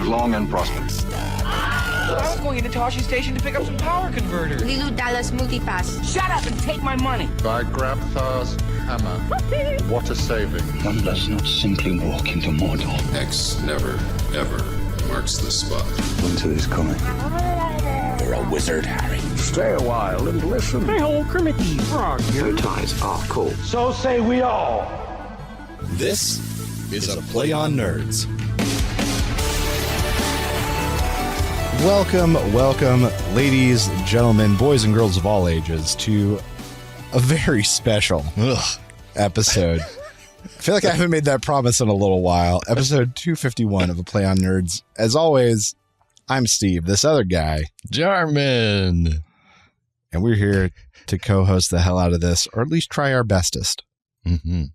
live long and prosper. I was going into Toshi Station to pick up some power converters. Lilu Dallas Multipass. Shut up and take my money. By Grabthar's hammer. What a saving. One does not simply walk into Mordor. X never, ever marks the spot. Winter is coming. You're a wizard, Harry. Stay a while and listen. Hey, old Kermit the Frog here. Bow ties are cool. So say we all. This is a Play on Nerds. Welcome, ladies, gentlemen, boys and girls of all ages, to a very special episode. I feel like I haven't made that promise in a little while. Episode 251 of A Play on Nerds. As always, I'm Steve, this other guy, Jarman. And we're here to co-host the hell out of this, or at least try our bestest. Mm-hmm.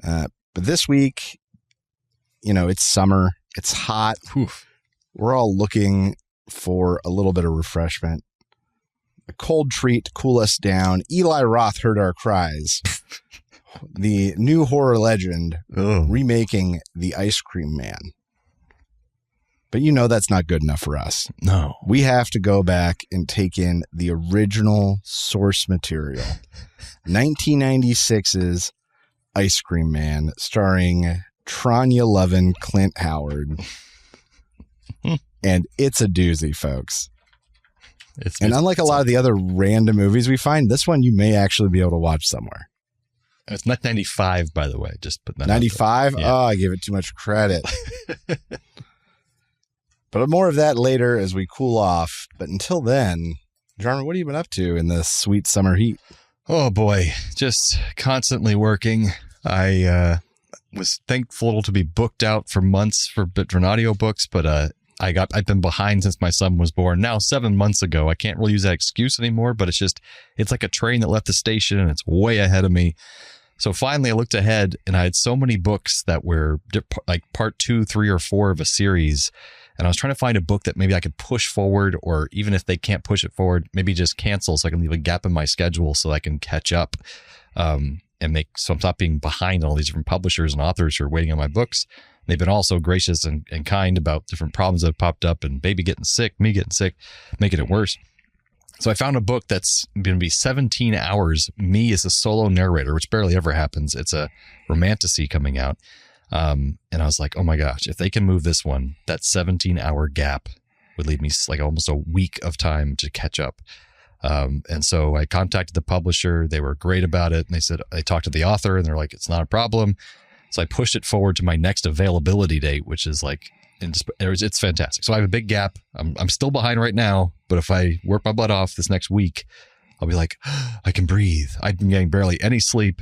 But this week, it's summer, it's hot. Oof. We're all looking for a little bit of refreshment. A cold treat to cool us down. Eli Roth heard our cries. The new horror legend remaking The Ice Cream Man. But that's not good enough for us. No. We have to go back and take in the original source material. 1996's Ice Cream Man, starring Tranya Levin, Clint Howard. And it's a doozy, folks. And unlike a lot of the other random movies we find, this one you may actually be able to watch somewhere. It's not 95, by the way. Just put that 95? Yeah. Oh, I gave it too much credit. But more of that later as we cool off. But until then, Jarman, what have you been up to in the sweet summer heat? Oh, boy. Just constantly working. I was thankful to be booked out for months for audiobooks, but I've been behind since my son was born. Now 7 months ago. I can't really use that excuse anymore, but it's like a train that left the station and it's way ahead of me. So finally I looked ahead and I had so many books that were like part 2, 3, or 4 of a series. And I was trying to find a book that maybe I could push forward, or even if they can't push it forward, maybe just cancel so I can leave a gap in my schedule so I can catch up and so I'm not being behind on all these different publishers and authors who are waiting on my books. They've been also gracious and kind about different problems that have popped up, and baby getting sick, me getting sick, making it worse. So I found a book that's going to be 17 hours, me as a solo narrator, which barely ever happens. It's a romantasy coming out. And I was like, oh my gosh, if they can move this one, that 17-hour gap would leave me like almost a week of time to catch up. And so I contacted the publisher. They were great about it. And they talked to the author and they're like, it's not a problem. So I pushed it forward to my next availability date, which is like, it's fantastic. So I have a big gap. I'm still behind right now, but if I work my butt off this next week, I'll be like, I can breathe. I've been getting barely any sleep.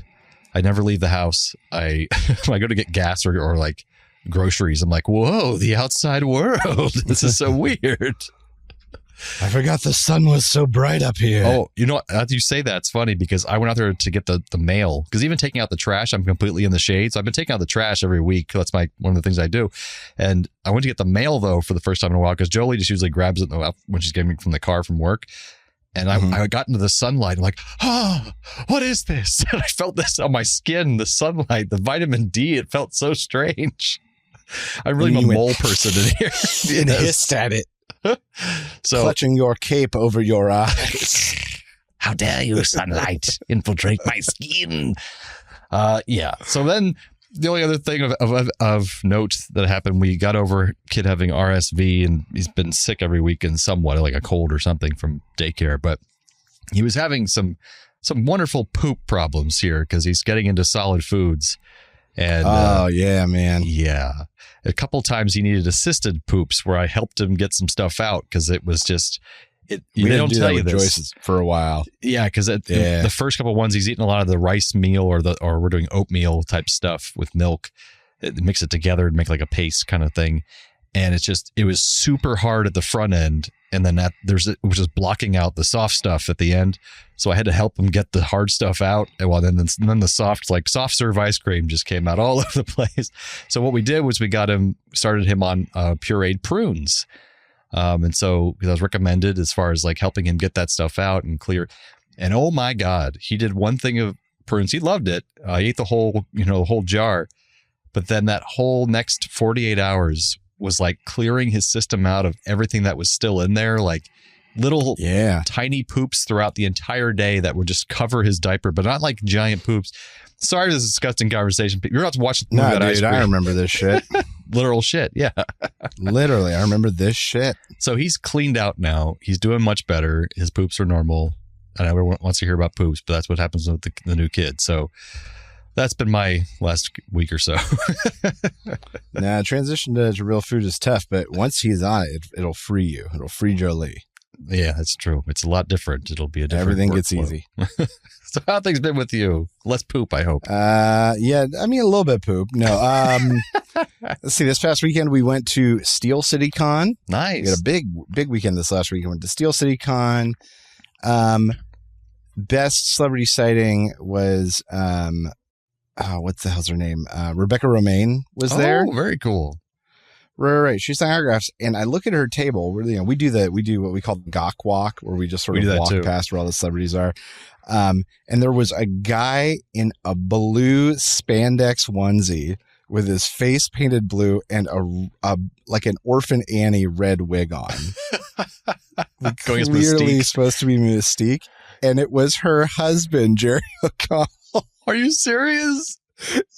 I never leave the house. When I go to get gas or like groceries, I'm like, whoa, the outside world. This is so weird. I forgot the sun was so bright up here. Oh, as you say that, it's funny because I went out there to get the mail, because even taking out the trash, I'm completely in the shade. So I've been taking out the trash every week. That's one of the things I do. And I went to get the mail, though, for the first time in a while, because Jolie just usually grabs it when she's getting from the car from work. And I got into the sunlight. I'm like, what is this? And I felt this on my skin, the sunlight, the vitamin D. It felt so strange. I'm really a mole person in here. And hissed at it. So, clutching your cape over your eyes. How dare you, sunlight, infiltrate my skin? Yeah. So then the only other thing of note that happened, we got over kid having RSV, and he's been sick every weekend, somewhat like a cold or something from daycare, but he was having some wonderful poop problems here because he's getting into solid foods. And yeah, man. Yeah. A couple times he needed assisted poops where I helped him get some stuff out because it was just we didn't do that with Joyce for a while. Yeah, because the first couple ones he's eating a lot of the rice meal or we're doing oatmeal type stuff with milk. Mix it together and make like a paste kind of thing. And it was super hard at the front end. And then it was just blocking out the soft stuff at the end. So I had to help him get the hard stuff out. And then the soft serve ice cream just came out all over the place. So what we did was we started him on pureed prunes. And so that was recommended as far as like helping him get that stuff out and clear. And oh my God, he did one thing of prunes. He loved it. He ate the whole jar. But then that whole next 48 hours was like clearing his system out of everything that was still in there, like little tiny poops throughout the entire day that would just cover his diaper, but not like giant poops. Sorry for this disgusting conversation. You're about to watch the movie about ice cream. I remember this shit. Literal shit, yeah. Literally, I remember this shit. So he's cleaned out now. He's doing much better. His poops are normal. And everyone wants to hear about poops, but that's what happens with the new kid. So that's been my last week or so. Transition to real food is tough, but once he's on it, it'll free you. It'll free Jolie. Yeah, that's true. It's a lot different. It'll be a different Everything gets workflow. easy. So how things been with you? Less poop, I hope. Yeah, I mean a little bit poop. No. Let's see. This past weekend we went to Steel City Con. Nice. We had a big weekend this last weekend. Went to Steel City Con. Best celebrity sighting was what the hell's her name? Rebecca Romaine was there. Oh, very cool. Right. She sang autographs, and I look at her table. Where we do what we call the gawk walk, where we just sort of walk past where all the celebrities are. And there was a guy in a blue spandex onesie with his face painted blue and a like an Orphan Annie red wig on. Going as Clearly Mystique. supposed to be Mystique, and it was her husband, Jerry O'Connell. Are you serious?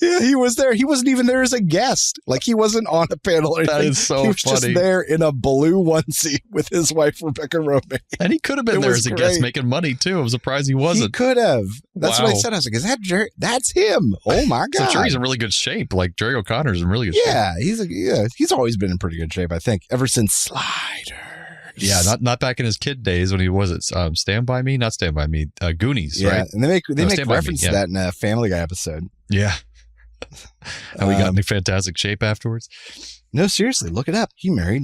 Yeah, he was there. He wasn't even there as a guest. Like, he wasn't on a panel or anything. That is so He was funny. just there in a blue onesie with his wife, Rebecca Romaine. And he could have been there as a guest making money, too. I'm surprised he wasn't. He could have. That's what I Wow. said. I was like, is that Jerry? That's him. Oh, my God. So Jerry's in really good shape. Like, Jerry O'Connor's in really good shape. Yeah, he's always been in pretty good shape, I think, ever since Sliders. Yeah, not back in his kid days when he was at Stand By Me? Not Stand By Me. Goonies, Yeah, right? and they make Stand By Me, reference yeah. to that in a Family Guy episode. Yeah. And we got in fantastic shape afterwards. No, seriously, look it up. He married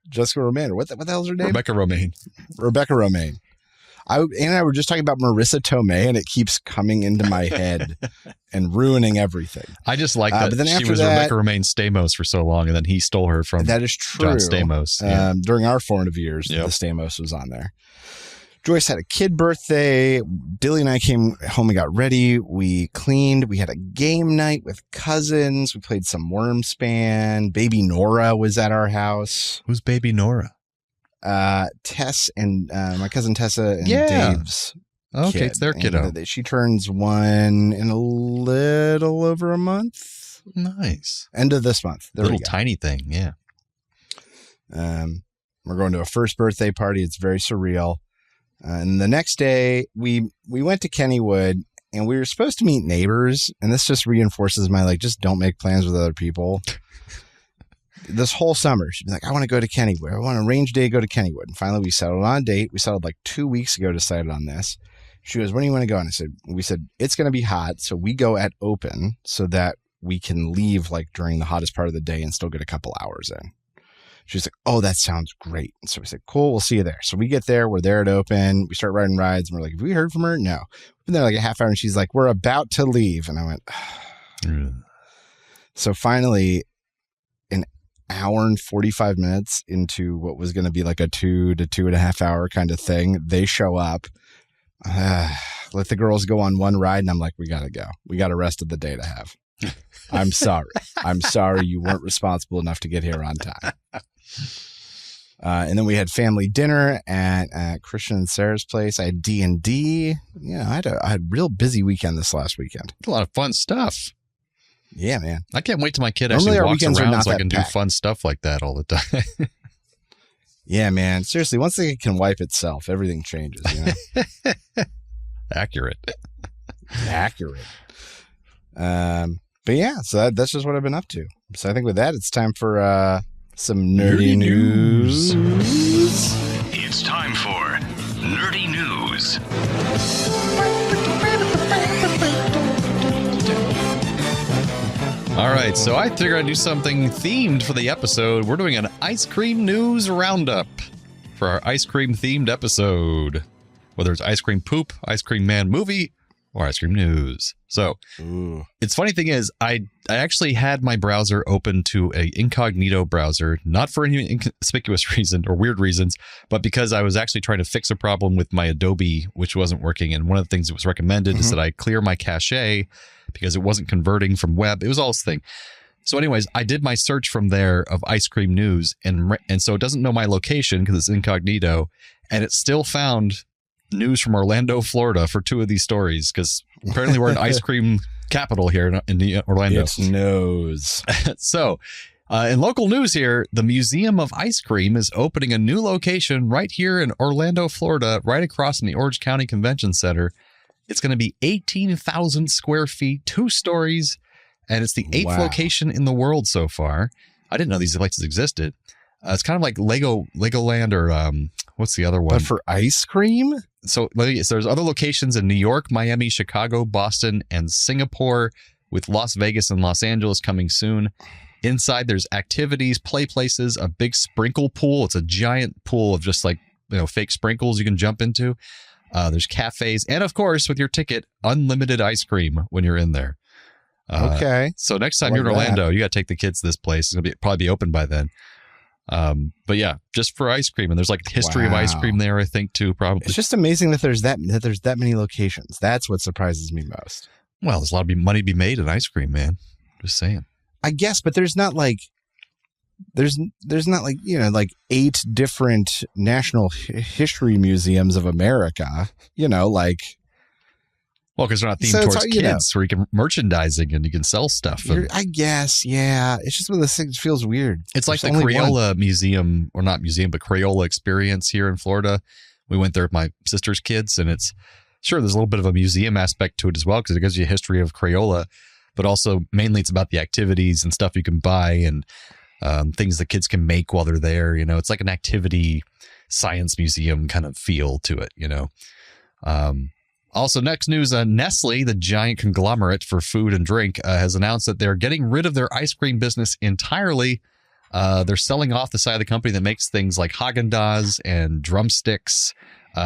Jessica Romaine. Or what the hell's her name? Rebecca Romaine. Rebecca Romaine. Ann and I were just talking about Marissa Tomei, and it keeps coming into my head and ruining everything. I just like that but then she after was that- Rebecca Romaine Stamos for so long, and then he stole her from That is true. John Stamos. Yeah. During our formative years, Yep. the Stamos was on there. Joyce had a kid birthday. Dilly and I came home and got ready. We cleaned. We had a game night with cousins. We played some Wormspan. Baby Nora was at our house. Who's Baby Nora? Tess and my cousin Tessa and Yeah. Dave's Okay, kid. it's their kiddo. And she turns 1 in a little over a month. Nice. End of this month. There Little we go. tiny thing, yeah. We're going to a first birthday party. It's very surreal. And the next day, we went to Kennywood, and we were supposed to meet neighbors. And this just reinforces my, just don't make plans with other people. This whole summer, she'd be like, I want to go to Kennywood. I want to arrange a day to go to Kennywood. And finally, we settled on a date. We settled 2 weeks ago, decided on this. She goes, when do you want to go? And we said, it's going to be hot. So we go at open so that we can leave during the hottest part of the day and still get a couple hours in. She's like, oh, that sounds great. And so we said, cool, we'll see you there. So we get there, we're there at open, we start riding rides, and we're like, have we heard from her? No. We've been there a half hour, and she's like, we're about to leave. And I went, So finally, an hour and 45 minutes into what was going to be a 2 to 2.5 hour kind of thing, they show up. Let the girls go on one ride, and I'm like, we got to go. We got a rest of the day to have. I'm sorry. I'm sorry you weren't responsible enough to get here on time. And then we had family dinner at Christian and Sarah's place. I had D&D. Yeah, I had a real busy weekend this last weekend. A lot of fun stuff. Yeah, man. I can't wait till my kid Normally actually our walks weekends are around not so I that can do packed. fun stuff like that all the time. Yeah, man. Seriously, once it can wipe itself, everything changes, Accurate. Accurate. But yeah, so that's just what I've been up to. So I think with that, it's time for some nerdy news. It's time for Nerdy News. All right, so I figured I'd do something themed for the episode. We're doing an ice cream news roundup for our ice cream themed episode. Whether it's ice cream poop, ice cream man movie, or ice cream news. So It's funny thing is, I actually had my browser open to a incognito browser, not for any inconspicuous reason or weird reasons, but because I was actually trying to fix a problem with my Adobe, which wasn't working. And one of the things that was recommended is that I clear my cache because it wasn't converting from web. It was all this thing. So anyways, I did my search from there of ice cream news, and so it doesn't know my location because it's incognito, and it still found news from Orlando, Florida for 2 of these stories because apparently we're an ice cream capital here in Orlando. It knows. So in local news here, the Museum of Ice Cream is opening a new location right here in Orlando, Florida, right across from the Orange County Convention Center. It's going to be 18,000 square feet, 2 stories, and it's the 8th location in the world so far. I didn't know these places existed. It's kind of like Legoland or what's the other one? But for ice cream? So there's other locations in New York, Miami, Chicago, Boston, and Singapore, with Las Vegas and Los Angeles coming soon. Inside, there's activities, play places, a big sprinkle pool. It's a giant pool of just like, fake sprinkles you can jump into. There's cafes. And of course, with your ticket, unlimited ice cream when you're in there. Okay. So next time you're in Orlando, you got to take the kids to this place. It's going to probably be open by then. But yeah, just for ice cream. And there's like history of ice cream there, I think, too, probably. It's just amazing that there's that many locations. That's what surprises me most. Well, there's a lot of money to be made in ice cream, man. Just saying. I guess, but there's not like there's not like 8 different national history museums of America. Well, because they're not themed towards kids, where you can merchandising and you can sell stuff. I guess, yeah. It's just one of those things that feels weird. It's like the Crayola museum, or not museum, but Crayola experience here in Florida. We went there with my sister's kids, and there's a little bit of a museum aspect to it as well, because it gives you a history of Crayola, but also mainly it's about the activities and stuff you can buy and things that kids can make while they're there. It's like an activity science museum kind of feel to it, Also, next news, Nestle, the giant conglomerate for food and drink, has announced that they're getting rid of their ice cream business entirely. They're selling off the side of the company that makes things like Haagen-Dazs and Drumsticks,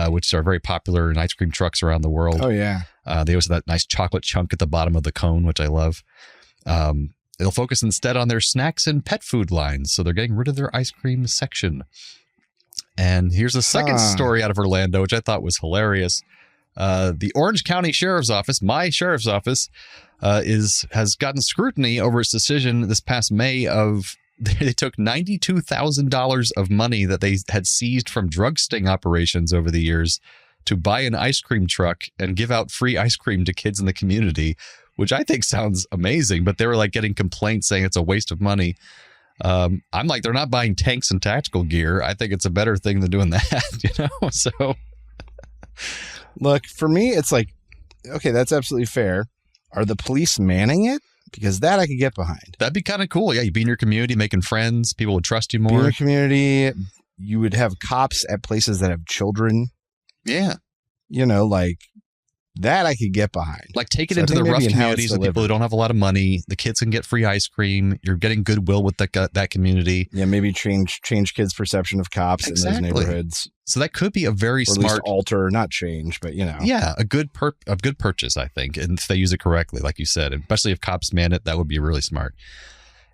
which are very popular in ice cream trucks around the world. Oh, yeah. They also have that nice chocolate chunk at the bottom of the cone, which I love. They'll focus instead on their snacks and pet food lines. So they're getting rid of their ice cream section. And here's a second story out of Orlando, which I thought was hilarious. The Orange County Sheriff's Office, my sheriff's office, has gotten scrutiny over its decision this past May of they took $92,000 of money that they had seized from drug sting operations over the years to buy an ice cream truck and give out free ice cream to kids in the community, which I think sounds amazing. But they were like getting complaints saying it's a waste of money. I'm like, they're not buying tanks and tactical gear. I think it's a better thing than doing that, So. Look, for me, it's like, okay, that's absolutely fair. Are the police manning it? Because that I could get behind. That'd be kind of cool. Yeah, you'd be in your community making friends. People would trust you more. Be in your community. You would have cops at places that have children. Yeah. Like that I could get behind. Like take it into the rough communities with people who don't have a lot of money. The kids can get free ice cream. You're getting goodwill with that community. Yeah, maybe change kids' perception of cops in those neighborhoods. So that could be a very or smart, at least alter, not change, but yeah, a good purchase, I think, and if they use it correctly, like you said, and especially if cops man it, that would be really smart.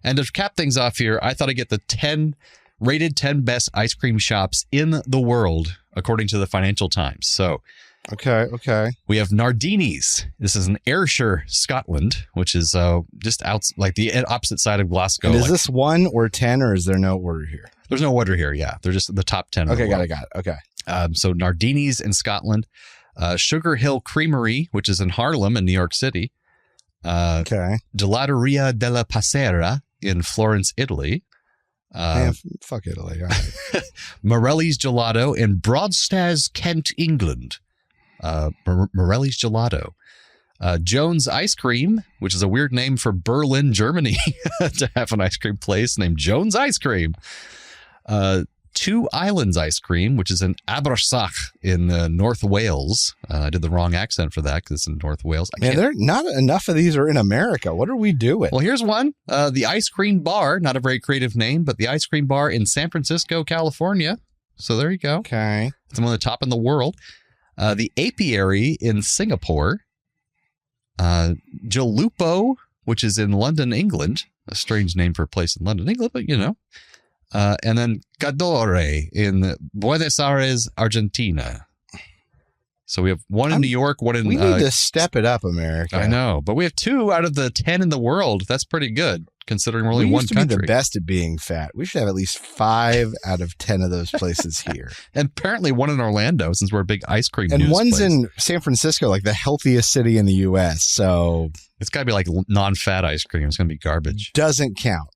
And to cap things off here, I thought I'd get the rated 10 best ice cream shops in the world according to the Financial Times. So. Okay. We have Nardini's. This is in Ayrshire, Scotland, which is just out like the opposite side of Glasgow. And is this 1 or 10, or is there no order here? There's no order here. Yeah, they're just the top 10. Okay, got it. Okay. So Nardini's in Scotland, Sugar Hill Creamery, which is in Harlem in New York City. Okay. Gelateria della Passera in Florence, Italy. Fuck Italy. All right. Morelli's Gelato in Broadstairs, Kent, England. Morelli's Gelato. Jones Ice Cream, which is a weird name for Berlin, Germany, to have an ice cream place named Jones Ice Cream. Two Islands Ice Cream, which is in Aberystwyth in North Wales. I did the wrong accent for that because it's in North Wales. Man, there not enough of these are in America. What are we doing? Well, here's one. The Ice Cream Bar, not a very creative name, but the Ice Cream Bar in San Francisco, California. So there you go. Okay. It's one of the top in the world. The Apiary in Singapore. Jalupo, which is in London, England. A strange name for a place in London, England, but and then Cadore in Buenos Aires, Argentina. So we have one in New York, one in... We need to step it up, America. I know, but we have 2 out of the 10 in the world. That's pretty good. considering we're only we one used to country. be the best at being fat. We should have at least 5 out of 10 of those places here. And apparently one in Orlando, since we're a big ice cream And news one's place. in San Francisco, like the healthiest city in the U.S. So It's got to be like non-fat ice cream. It's going to be garbage. doesn't count.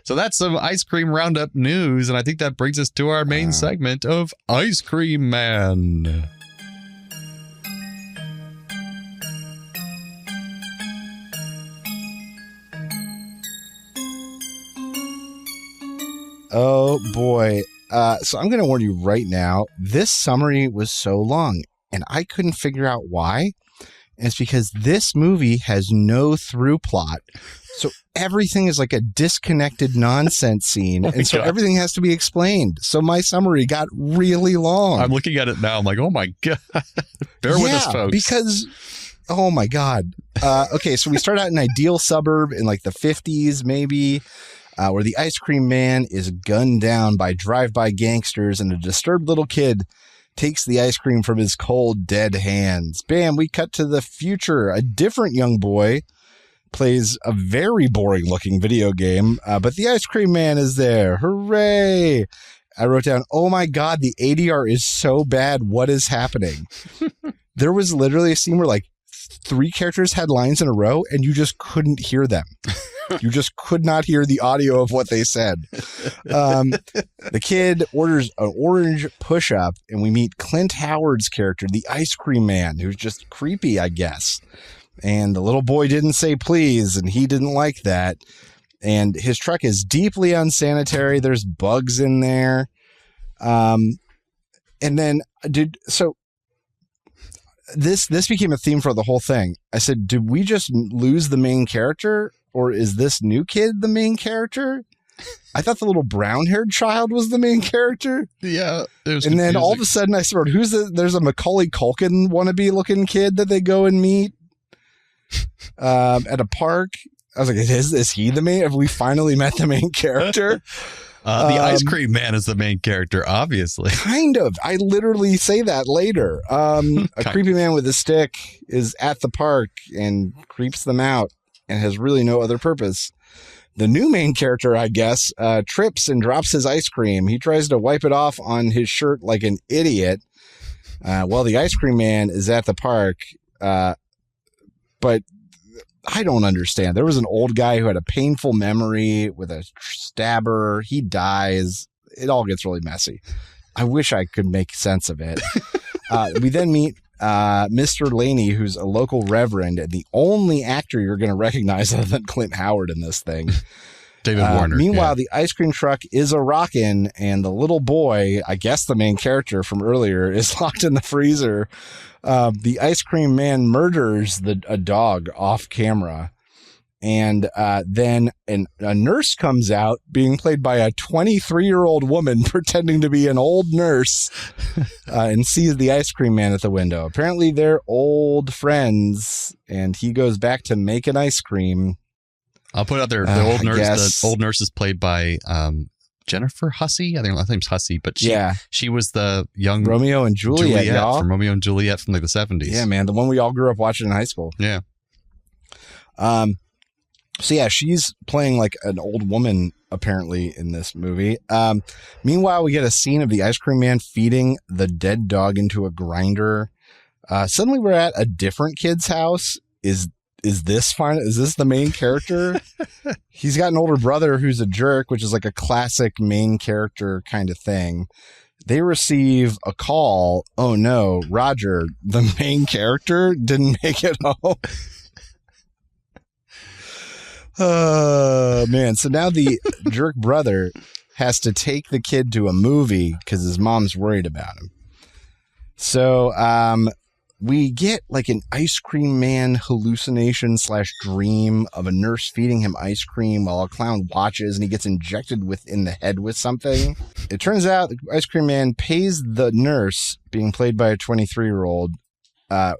So that's some ice cream roundup news. And I think that brings us to our main segment of Ice Cream Man. Oh, boy. So I'm going to warn you right now. This summary was so long, and I couldn't figure out why. And it's because this movie has no through plot. So everything is like a disconnected nonsense scene. And so everything has to be explained. So my summary got really long. I'm looking at it now. I'm like, oh my God. Bear with us, folks. Because, oh my God. Okay, so we start out in an ideal suburb in like the 50s, maybe. Where the ice cream man is gunned down by drive-by gangsters and a disturbed little kid takes the ice cream from his cold, dead hands. Bam, we cut to the future. A different young boy plays a very boring-looking video game, but the ice cream man is there. Hooray! I wrote down, oh my God, the ADR is so bad. What is happening? There was literally a scene where like 3 characters had lines in a row and you just couldn't hear them. You just could not hear the audio of what they said. The kid orders an orange push-up, and we meet Clint Howard's character, the ice cream man, who's just creepy, I guess. And the little boy didn't say please, and he didn't like that. And his truck is deeply unsanitary. There's bugs in there. And then, this became a theme for the whole thing. I said, did we just lose the main character? Or is this new kid the main character? I thought the little brown-haired child was the main character. Yeah. It was and then confusing. all of a sudden I said, there's a Macaulay Culkin wannabe-looking kid that they go and meet at a park. I was like, is he the main? Have we finally met the main character? The ice cream man is the main character, obviously. Kind of. I literally say that later. A creepy man with a stick is at the park and creeps them out and has really no other purpose. The new main character, I guess, trips and drops his ice cream. He tries to wipe it off on his shirt like an idiot while the ice cream man is at the park. But I don't understand. There was an old guy who had a painful memory with a stabber. He dies. It all gets really messy. I wish I could make sense of it. We then meet Mr. Laney, who's a local reverend, and the only actor you're going to recognize other than Clint Howard in this thing. David Warner. Meanwhile, the ice cream truck is a rockin', and the little boy, I guess the main character from earlier, is locked in the freezer. The ice cream man murders a dog off camera. And then a nurse comes out being played by a 23-year-old woman pretending to be an old nurse and sees the ice cream man at the window. Apparently they're old friends, and he goes back to making ice cream. I'll put out there the old nurse is played by Jennifer Hussey. I think her name's Hussey, but she was the young Romeo and Juliet, y'all. From Romeo and Juliet from like the 70s. Yeah, man, the one we all grew up watching in high school. Yeah. So yeah, she's playing like an old woman apparently in this movie. Meanwhile, we get a scene of the ice cream man feeding the dead dog into a grinder. Suddenly we're at a different kid's house. Is this fine? Is this the main character? He's got an older brother who's a jerk, which is like a classic main character kind of thing. They receive a call. Oh no, Roger, the main character, didn't make it home. Oh, man. So now the jerk brother has to take the kid to a movie because his mom's worried about him. So we get like an ice cream man hallucination / dream of a nurse feeding him ice cream while a clown watches, and he gets injected in the head with something. It turns out the ice cream man pays the nurse, being played by a 23-year-old,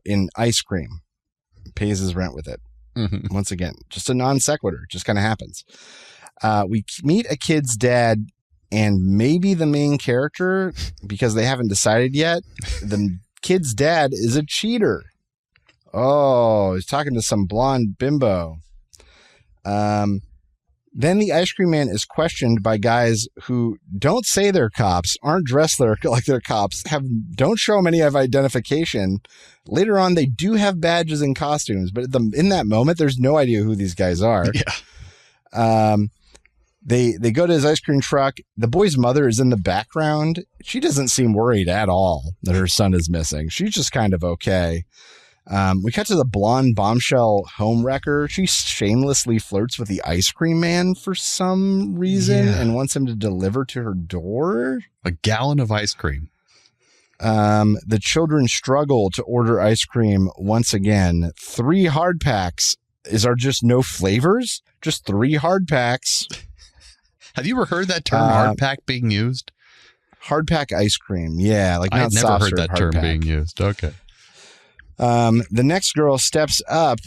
in ice cream. Pays his rent with it. Mm-hmm. Once again, just a non sequitur, just kind of happens. We meet a kid's dad and maybe the main character, because they haven't decided yet. The kid's dad is a cheater. Oh, he's talking to some blonde bimbo. Then the ice cream man is questioned by guys who don't say they're cops, aren't dressed like they're cops, don't show them any of identification. Later on, they do have badges and costumes, but in that moment, there's no idea who these guys are. Yeah. They go to his ice cream truck. The boy's mother is in the background. She doesn't seem worried at all that her son is missing. She's just kind of okay. We cut to the blonde bombshell homewrecker. She shamelessly flirts with the ice cream man for some reason and wants him to deliver to her door. A gallon of ice cream. The children struggle to order ice cream once again. 3 hard packs. Is there just no flavors? Just 3 hard packs. Have you ever heard that term hard pack being used? Hard pack ice cream. Yeah. Like I've never heard that term being used. Okay. The next girl steps up,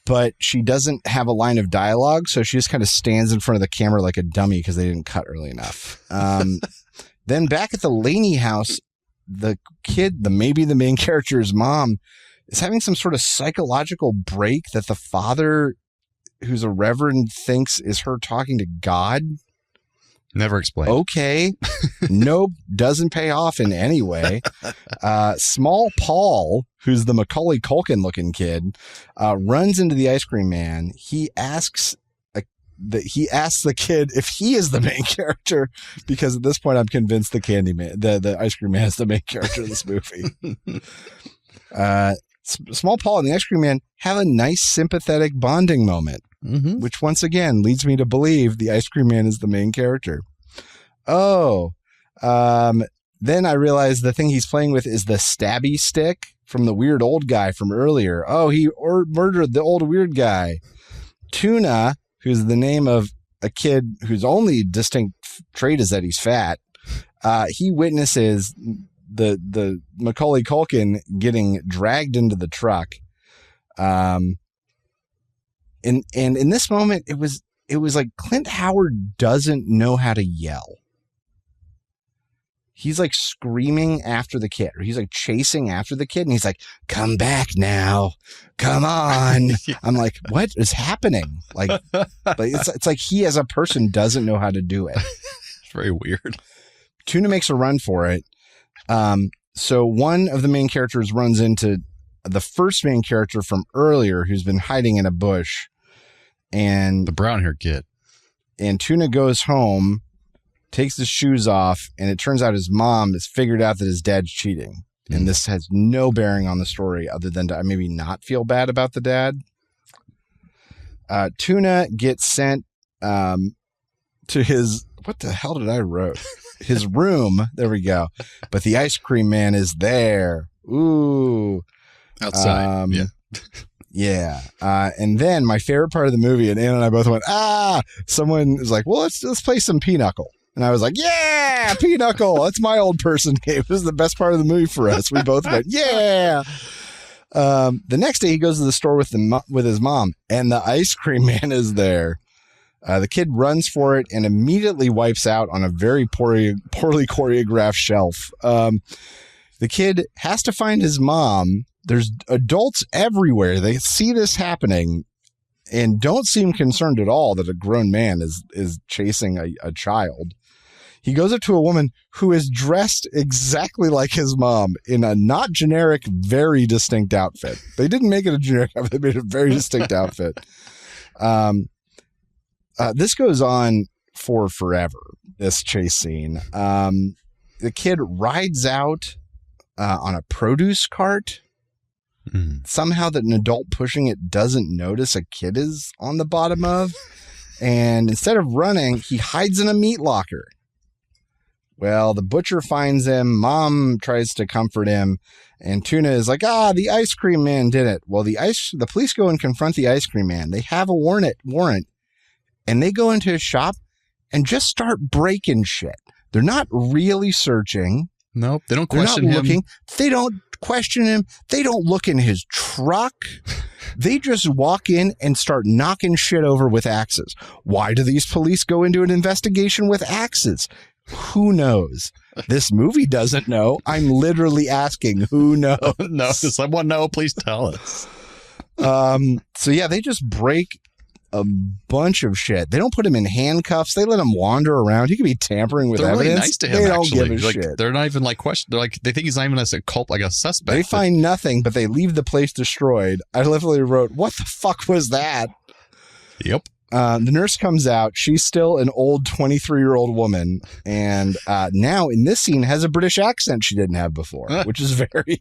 but she doesn't have a line of dialogue, so she just kind of stands in front of the camera like a dummy because they didn't cut early enough. Then back at the Laney house, the kid, maybe the main character's mom, is having some sort of psychological break that the father, who's a reverend, thinks is her talking to God. Never explained. Okay. Nope. Doesn't pay off in any way. Small Paul, who's the Macaulay Culkin looking kid, runs into the ice cream man. He asks the kid if he is the main character, because at this point I'm convinced the ice cream man is the main character of this movie. Small Paul and the ice cream man have a nice sympathetic bonding moment. Mm-hmm. Which once again leads me to believe the ice cream man is the main character. Then I realized the thing he's playing with is the stabby stick from the weird old guy from earlier. Oh, he murdered the old weird guy. Tuna, who's the name of a kid whose only distinct trait is that he's fat. He witnesses the Macaulay Culkin getting dragged into the truck. And in this moment, it was like Clint Howard doesn't know how to yell. He's like screaming after the kid, or he's like chasing after the kid, and he's like, "Come back now, come on!" Yeah. I'm like, "What is happening?" Like it's like he as a person doesn't know how to do it. It's very weird. Tuna makes a run for it. So one of the main characters runs into the first main character from earlier, who's been hiding in a bush, and the brown-haired kid. And Tuna goes home, takes his shoes off, and it turns out his mom has figured out that his dad's cheating. And this has no bearing on the story other than to maybe not feel bad about the dad. Tuna gets sent to his, what the hell did I wrote? His room. There we go. But the ice cream man is there. Ooh. Outside. Yeah. And then my favorite part of the movie, and Anna and I both went, someone was like, well, let's play some Pinochle. And I was like, yeah, Pinochle. That's my old person game. This is the best part of the movie for us. We both went, yeah. The next day he goes to the store with his mom, and the ice cream man is there. The kid runs for it and immediately wipes out on a very poorly choreographed shelf. The kid has to find his mom. There's adults everywhere. They see this happening and don't seem concerned at all that a grown man is chasing a child. He goes up to a woman who is dressed exactly like his mom in a not generic, very distinct outfit. They didn't make it a generic outfit. They made a very distinct outfit. This goes on for forever, this chase scene. The kid rides out on a produce cart. Somehow that an adult pushing it doesn't notice a kid is on the bottom of. And instead of running, he hides in a meat locker. Well, the butcher finds him. Mom tries to comfort him. And Tuna is like, the ice cream man did it. Well, the police go and confront the ice cream man. They have a warrant. And they go into his shop and just start breaking shit. They're not really searching. Nope. They don't question him. Looking. They don't question him. They don't look in his truck. They just walk in and start knocking shit over with axes. Why do these police go into an investigation with axes? Who knows? This movie doesn't know. I'm literally asking, who knows? No, does someone know? Please tell us. So yeah, they just break a bunch of shit. They don't put him in handcuffs. They let him wander around. He could be tampering with They're evidence. really nice to him. They don't Actually, give a like shit. they're not even like question. They're like they think he's not even a suspect. They find nothing, but they leave the place destroyed. I literally wrote, "What the fuck was that?" Yep. The nurse comes out. She's still an old 23-year-old woman, and now in this scene has a British accent she didn't have before, which is very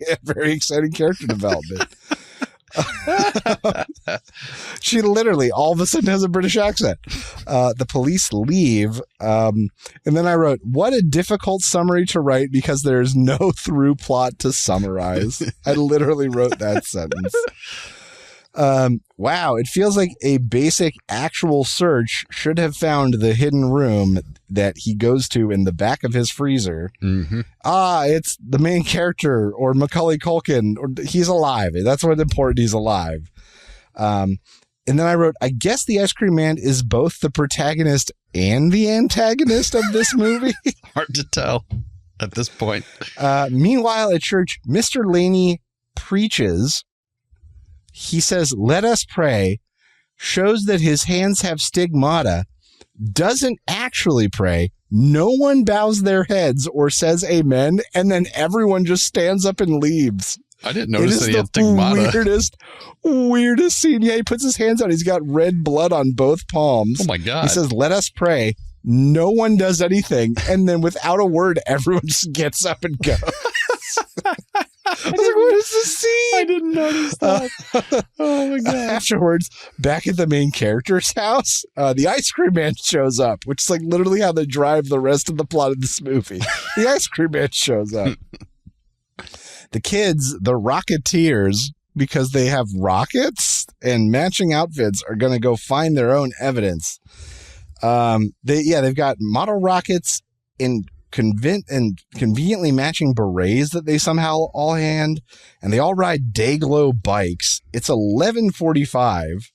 exciting character development. She literally all of a sudden has a British accent. The police leave, and then I wrote, "What a difficult summary to write because there's no through plot to summarize." I literally wrote that sentence. Wow, it feels like a basic actual search should have found the hidden room that he goes to in the back of his freezer. Mm-hmm. It's the main character or Macaulay Culkin, or he's alive. That's what's important. He's alive. And then I wrote, I guess the Ice Cream Man is both the protagonist and the antagonist of this movie. Hard to tell at this point. Meanwhile, at church, Mr. Laney preaches. He says, "Let us pray," shows that his hands have stigmata, doesn't actually pray. No one bows their heads or says amen, and then everyone just stands up and leaves. I didn't notice that he had stigmata. Weirdest scene. Yeah, he puts his hands out. He's got red blood on both palms. Oh my God. He says, "Let us pray." No one does anything. And then without a word, everyone just gets up and goes. I was like, what is this scene? I didn't notice that. Oh my God. Afterwards, back at the main character's house, the Ice Cream Man shows up, which is like literally how they drive the rest of the plot of this movie. The Ice Cream Man shows up. The kids, the Rocketeers, because they have rockets and matching outfits, are going to go find their own evidence. They've got model rockets and conveniently matching berets that they somehow all hand, and they all ride Dayglow bikes. It's 11:45.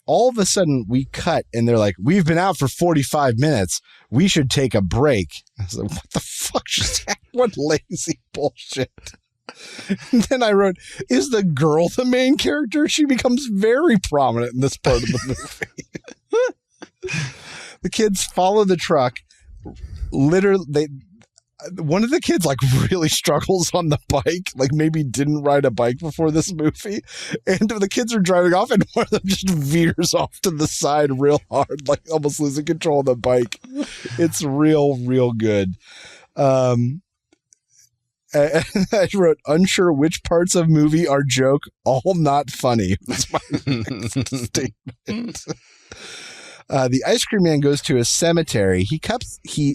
All of a sudden we cut and they're like, "We've been out for 45 minutes. We should take a break." I was like, what the fuck just happened? What lazy bullshit. And then I wrote, is the girl the main character? She becomes very prominent in this part of the movie. The kids follow the truck. Literally, one of the kids like really struggles on the bike, like maybe didn't ride a bike before this movie, and the kids are driving off and one of them just veers off to the side real hard, like almost losing control of the bike. It's real good. I wrote, unsure which parts of movie are joke, all not funny. That's my next statement. The Ice Cream Man goes to a cemetery. He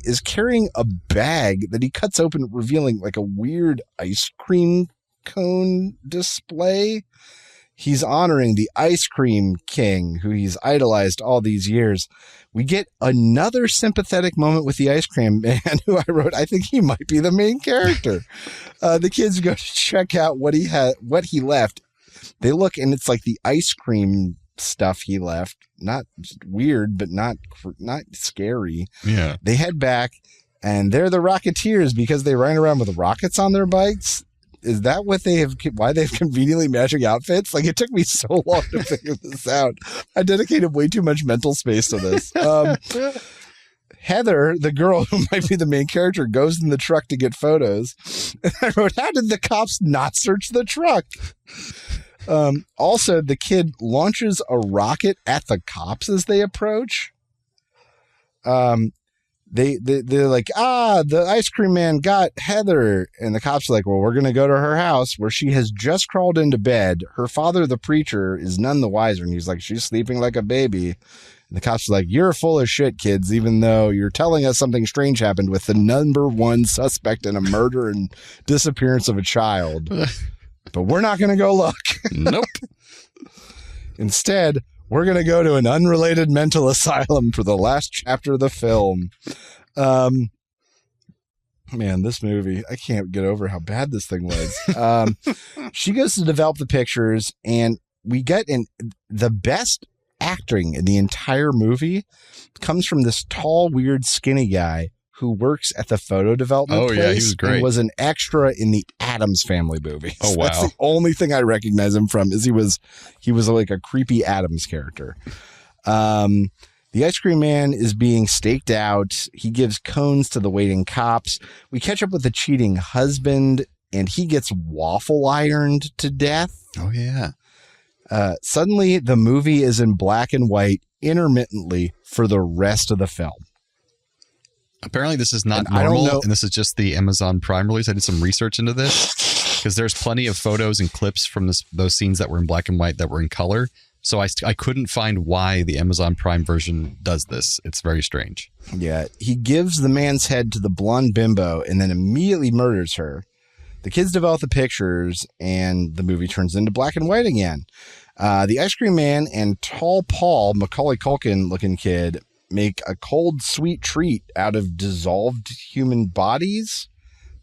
is carrying a bag that he cuts open, revealing like a weird ice cream cone display. He's honoring the Ice Cream King, who he's idolized all these years. We get another sympathetic moment with the Ice Cream Man, who I wrote, I think he might be the main character. The kids go to check out what he left. They look, and it's like the ice cream stuff he left. Not weird, but not scary. Yeah. They head back, and they're the Rocketeers because they ran around with rockets on their bikes. Is that why they have conveniently matching outfits? Like, it took me so long to figure this out. I dedicated way too much mental space to this. Heather, the girl who might be the main character, goes in the truck to get photos. And I wrote, how did the cops not search the truck? Also, the kid launches a rocket at the cops as they approach. They're like, the Ice Cream Man got Heather. And the cops are like, well, we're going to go to her house where she has just crawled into bed. Her father, the preacher, is none the wiser. And he's like, she's sleeping like a baby. And the cops are like, you're full of shit, kids, even though you're telling us something strange happened with the number one suspect in a murder and disappearance of a child. But we're not going to go look. Nope. Instead, we're going to go to an unrelated mental asylum for the last chapter of the film. Man, this movie, I can't get over how bad this thing was. She goes to develop the pictures, and we get the best acting in the entire movie comes from this tall, weird, skinny guy who works at the photo development place. Yeah, he was great. And was an extra in the Addams Family movie. Oh, wow. That's the only thing I recognize him from is he was like a creepy Addams character. The ice cream man is being staked out. He gives cones to the waiting cops. We catch up with the cheating husband, and he gets waffle ironed to death. Oh, yeah. Suddenly, the movie is in black and white intermittently for the rest of the film. Apparently, this is not And I don't normal, know- and this is just the Amazon Prime release. I did some research into this because there's plenty of photos and clips from those scenes that were in black and white that were in color. So I couldn't find why the Amazon Prime version does this. It's very strange. Yeah, he gives the man's head to the blonde bimbo and then immediately murders her. The kids develop the pictures, and the movie turns into black and white again. The ice cream man and tall Paul, Macaulay Culkin-looking kid, make a cold, sweet treat out of dissolved human bodies,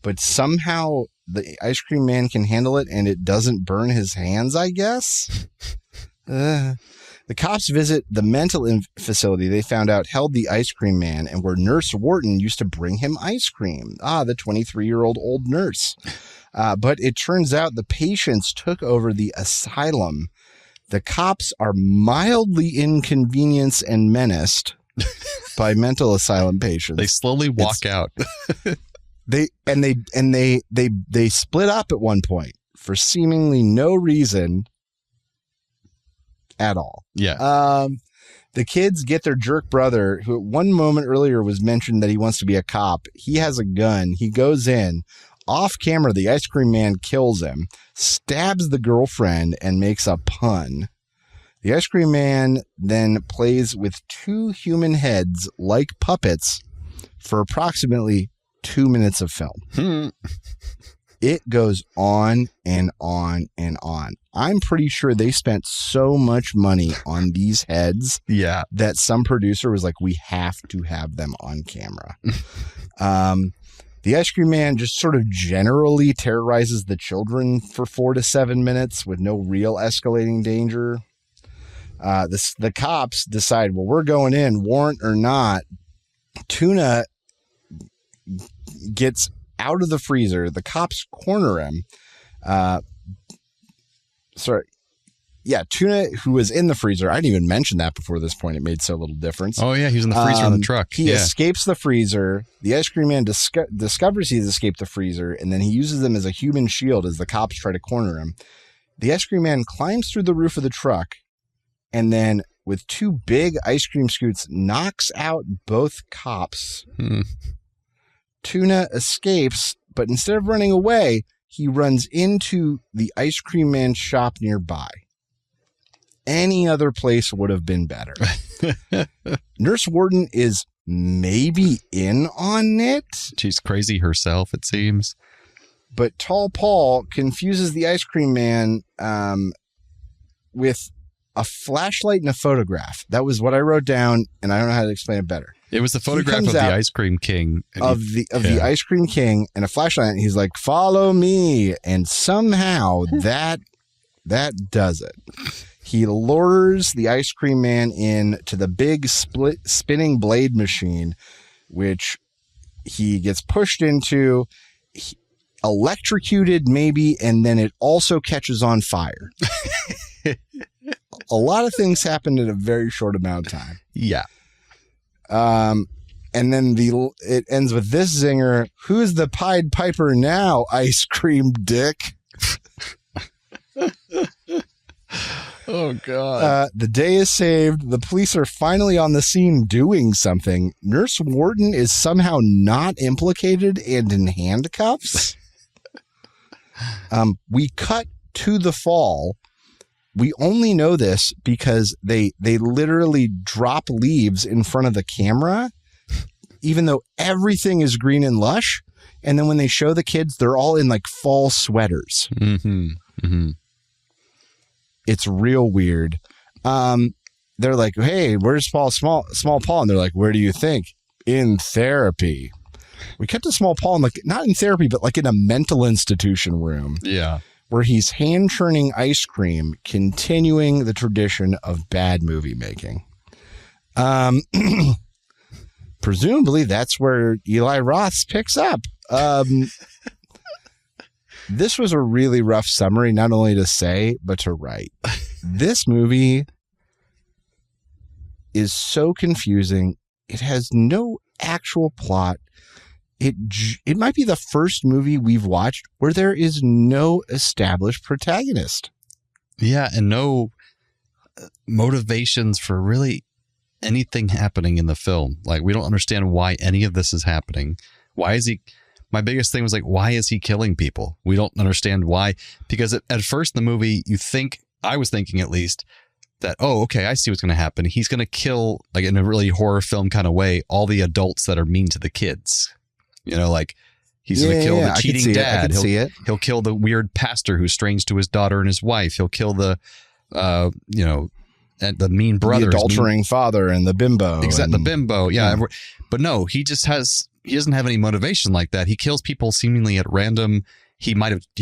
but somehow the ice cream man can handle it, and it doesn't burn his hands, I guess. The cops visit the mental facility they found out held the ice cream man, and where Nurse Wharton used to bring him ice cream. The 23-year-old old nurse. But it turns out the patients took over the asylum. The cops are mildly inconvenienced and menaced by mental asylum patients. They slowly walk out. They split up at one point for seemingly no reason at all. Yeah. The kids get their jerk brother, who at one moment earlier was mentioned that he wants to be a cop. He has a gun. He goes in. Off camera, the ice cream man kills him, stabs the girlfriend, and makes a pun. The ice cream man then plays with two human heads like puppets for approximately 2 minutes of film. It goes on and on and on. I'm pretty sure they spent so much money on these heads that some producer was like, we have to have them on camera. The ice cream man just sort of generally terrorizes the children for 4 to 7 minutes with no real escalating danger. The cops decide, well, we're going in, warrant or not. Tuna gets out of the freezer. The cops corner him. Tuna, who was in the freezer. I didn't even mention that before this point. It made so little difference. Oh, yeah. He was in the freezer in the truck. He escapes the freezer. The ice cream man discovers he's escaped the freezer, and then he uses them as a human shield as the cops try to corner him. The ice cream man climbs through the roof of the truck, and then with two big ice cream scoots knocks out both cops. Tuna escapes, but instead of running away, he runs into the ice cream man's shop nearby. Any other place would have been better. Nurse Wharton is maybe in on it. She's crazy herself, it seems. But Tall Paul confuses the ice cream man with a flashlight and a photograph. That was what I wrote down, and I don't know how to explain it better. It was the photograph of the ice cream king. The ice cream king and a flashlight. And he's like, follow me. And somehow that does it. He lures the ice cream man in to the big spinning blade machine, which he gets pushed into, electrocuted maybe, and then it also catches on fire. A lot of things happened in a very short amount of time. Yeah. And then it ends with this zinger. Who's the Pied Piper now, ice cream dick? Oh, God. The day is saved. The police are finally on the scene doing something. Nurse Wharton is somehow not implicated and in handcuffs. We cut to the fall. We only know this because they literally drop leaves in front of the camera, even though everything is green and lush. And then when they show the kids, they're all in like fall sweaters. Mm-hmm. Mm-hmm. It's real weird. They're like, hey, where's Paul? Small Paul. And they're like, where do you think? In therapy. We cut to Small Paul, not in therapy, but like in a mental institution room. Yeah. Where he's hand churning ice cream, continuing the tradition of bad movie making. Presumably that's where Eli Roth picks up. This was a really rough summary, not only to say, but to write. This movie is so confusing. It has no actual plot. It might be the first movie we've watched where there is no established protagonist. Yeah, and no motivations for really anything happening in the film. Like, we don't understand why any of this is happening. Why is he... My biggest thing was like, why is he killing people? We don't understand why. Because at first in the movie, I was thinking at least, that, oh, okay, I see what's going to happen. He's going to kill, like in a really horror film kind of way, all the adults that are mean to the kids. You know, like he's going to kill the cheating dad. He'll kill the weird pastor who's strange to his daughter and his wife. He'll kill the, and the mean brothers. The adultering father and the bimbo. Exactly, the bimbo, yeah. But no, he doesn't have any motivation like that. He kills people seemingly at random. He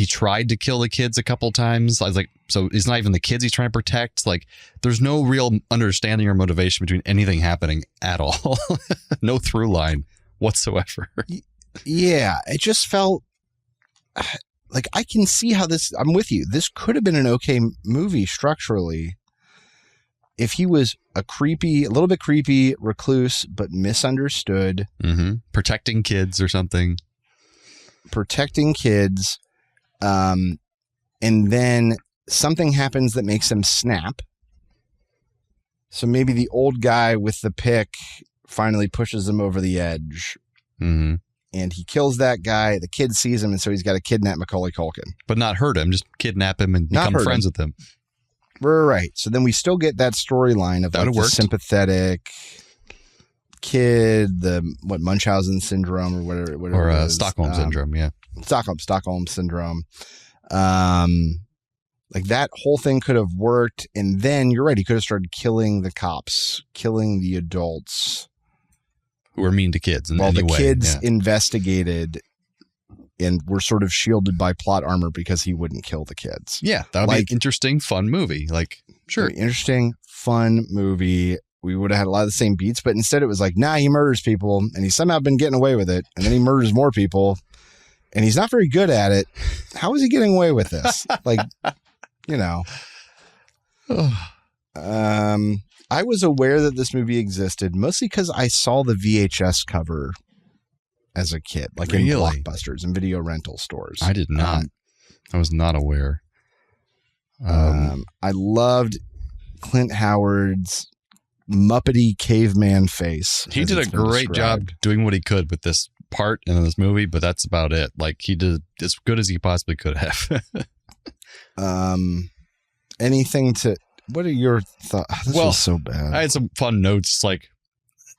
tried to kill the kids a couple times. I was like, so it's not even the kids he's trying to protect. Like, there's no real understanding or motivation between anything happening at all. No through line whatsoever. Yeah, it just felt like I can see how I'm with you. This could have been an okay movie structurally if he was a little bit creepy recluse, but misunderstood. Mm-hmm. Protecting kids or something. Protecting kids. And then something happens that makes him snap. So maybe the old guy with the pick finally pushes him over the edge. Mm-hmm. And he kills that guy. The kid sees him, and so he's got to kidnap Macaulay Culkin. But not hurt him, just kidnap him and become friends with him. Right. So then we still get that storyline of like the sympathetic kid, the Munchausen syndrome or whatever or it is. Stockholm syndrome, yeah. Stockholm syndrome. Like that whole thing could have worked, and then you're right, he could have started killing the cops, killing the adults who are mean to kids. While the kids investigated and were sort of shielded by plot armor because he wouldn't kill the kids. Yeah, that would be an interesting, fun movie. Like, sure. Interesting, fun movie. We would have had a lot of the same beats, but instead it was like, nah, he murders people, and he's somehow been getting away with it, and then he murders more people, and he's not very good at it. How is he getting away with this? Like, you know. I was aware that this movie existed mostly because I saw the VHS cover as a kid, like in Blockbusters and video rental stores. I did not. I was not aware. I loved Clint Howard's Muppety caveman face. He did a great job doing what he could with this part in this movie, but that's about it. Like, he did as good as he possibly could have. What are your thoughts? This was so bad. I had some fun notes, like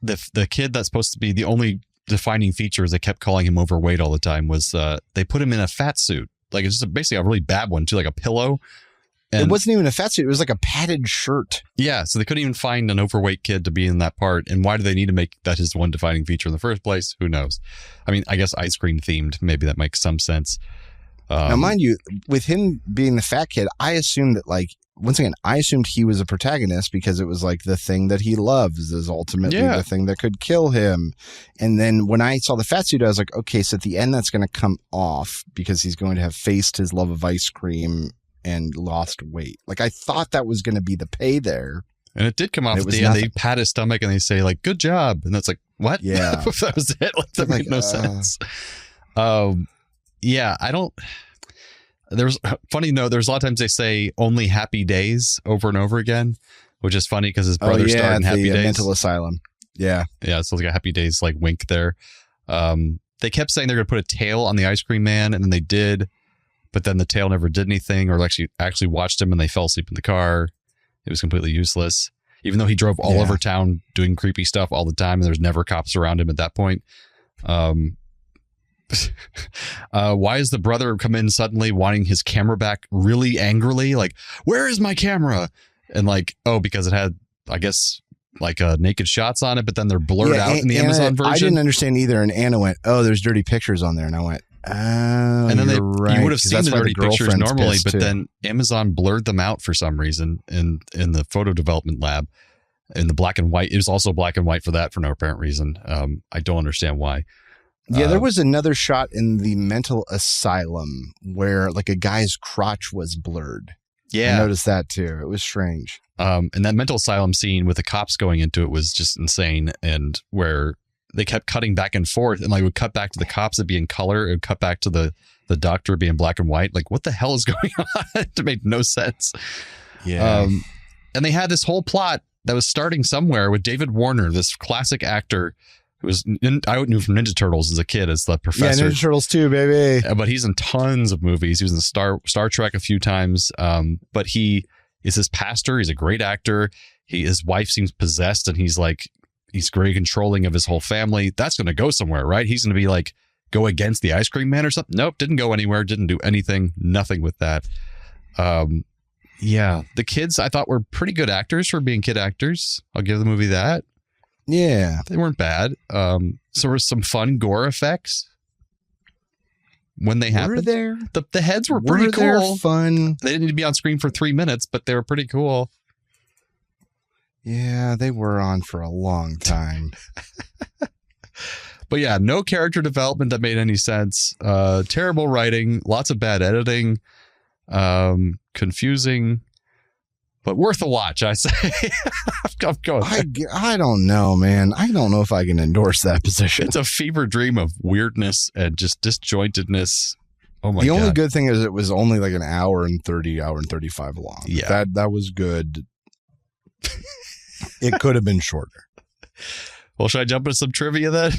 the kid that's supposed to be the only defining feature is they kept calling him overweight all the time was they put him in a fat suit. Like, it's just basically a really bad one too, like a pillow. And it wasn't even a fat suit. It was like a padded shirt. Yeah. So they couldn't even find an overweight kid to be in that part. And why do they need to make that his one defining feature in the first place? Who knows? I mean, I guess ice cream themed. Maybe that makes some sense. Now, mind you, with him being the fat kid, I assumed that, like, once again, I assumed he was a protagonist because it was like the thing that he loves is ultimately the thing that could kill him. And then when I saw the fat suit, I was like, okay, so at the end that's going to come off because he's going to have faced his love of ice cream and lost weight. Like, I thought that was going to be the pay there. And it did come off at the end. They pat his stomach and they say, like, good job. And that's like, what? Yeah. That was it. Like, that made no sense. Yeah, I don't... There's funny note. There's a lot of times they say only happy days over and over again, which is funny because his brother starred in Happy Days. Mental asylum. Yeah. Yeah. So like a Happy Days like wink there. They kept saying they're going to put a tail on the ice cream man, and then they did, but then the tail never did anything, or actually watched him and they fell asleep in the car. It was completely useless, even though he drove all over town doing creepy stuff all the time, and there's never cops around him at that point. Why is the brother come in suddenly wanting his camera back really angrily? Like, where is my camera? And like, oh, because it had, I guess, like naked shots on it, but then they're blurred out in the Amazon version. I didn't understand either. And Anna went, oh, there's dirty pictures on there. And I went, oh, and then you would have seen the dirty pictures normally, but then Amazon blurred them out for some reason in the photo development lab in the black and white. It was also black and white for that for no apparent reason. I don't understand why. Yeah, there was another shot in the mental asylum where like a guy's crotch was blurred. Yeah. I noticed that too. It was strange. And that mental asylum scene with the cops going into it was just insane. And where they kept cutting back and forth, and like would cut back to the cops, it'd be in color, it would cut back to the doctor being black and white. Like, what the hell is going on? It made no sense. Yeah. And they had this whole plot that was starting somewhere with David Warner, this classic actor who was I knew from Ninja Turtles as a kid as the professor. Yeah, Ninja Turtles too, baby. But he's in tons of movies. He was in Star Trek a few times. But he is this pastor. He's a great actor. His wife seems possessed, and he's very controlling of his whole family. That's going to go somewhere, right? He's going to be like, go against the ice cream man or something. Nope, didn't go anywhere. Didn't do anything. Nothing with that. Yeah, the kids I thought were pretty good actors for being kid actors. I'll give the movie that. Yeah, they weren't bad. So there was some fun gore effects when they happened. There? The heads were pretty cool. Fun. They didn't need to be on screen for 3 minutes, but they were pretty cool. Yeah, they were on for a long time. But yeah, no character development that made any sense. Terrible writing, lots of bad editing, confusing, but worth a watch, I say. I'm going. I don't know, man. I don't know if I can endorse that position. It's a fever dream of weirdness and just disjointedness. Oh my God. The only good thing is it was only like an hour and 35 long. Yeah. That was good. It could have been shorter. Well, should I jump into some trivia then?